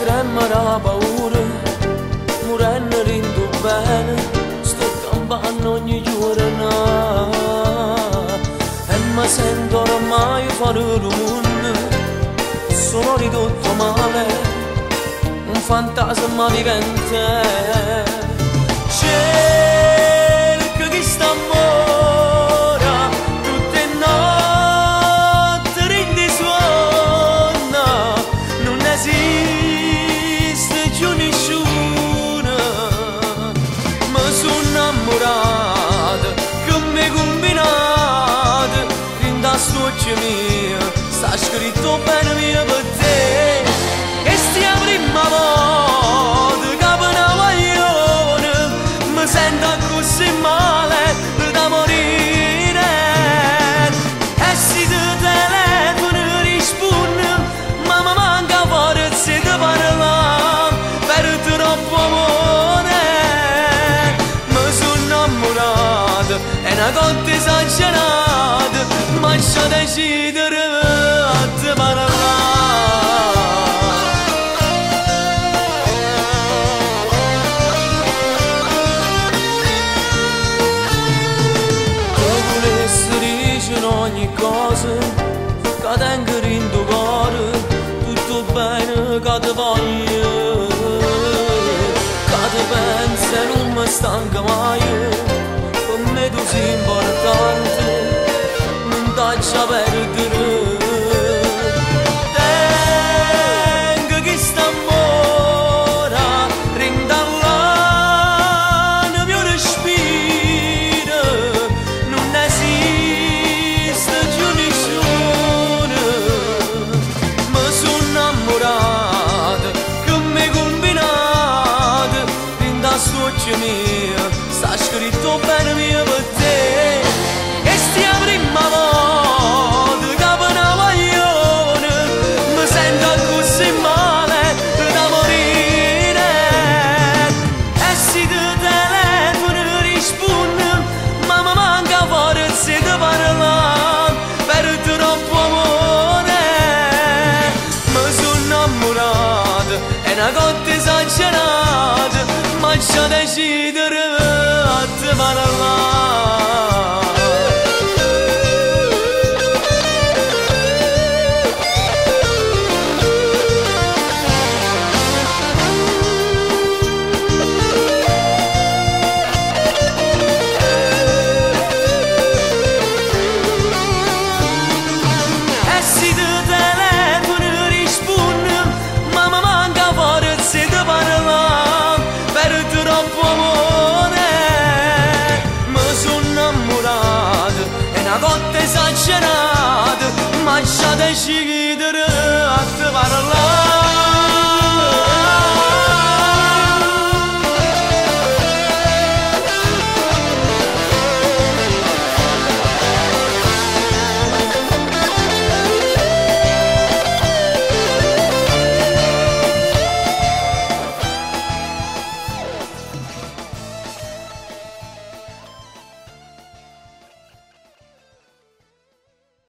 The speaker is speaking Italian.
trema la paura, morendo rindo bene, sto campando ogni giorno e mi sento ormai fuori del mondo, sono ridotto male, un fantasma vivente. Cerco chi sta ancora tutte notti rindi suona, non esiste più nessuno. Mi sono innamorato che mi combinato rinda suoccia mia, sta scritto bene mia per te. E stia prima volta che una maglione mi sento così male da morire. E se ti telefono rispondi, ma mi manca forza di parlare per troppo amore. Mi sono innamorato, è una cosa esagerata, ma c'ho decidere a te parlare. Ogni cosa che tengo in tuo cuore, tutto bene che ti voglio, che ti penso e non mi stanca mai. Per me tu sei importante, non ti lascia perdere. Tengo che sta ancora rindallando il mio respiro, non esiste mia, sta scritto bene mia per te. E stia prima volta che una maglione mi sento così male da morire. E se ti telefono rispondi, ma mi manca forza di parlare per troppo amore. Mi sono innamorato, è una cosa esagerata, ma c'ho decidere a te parlare. E se ti telefono rispondi, ma mi manca forza di parlare per troppo amore. Mi sono innamorato, è una cosa esagerata, ma c'ho deciso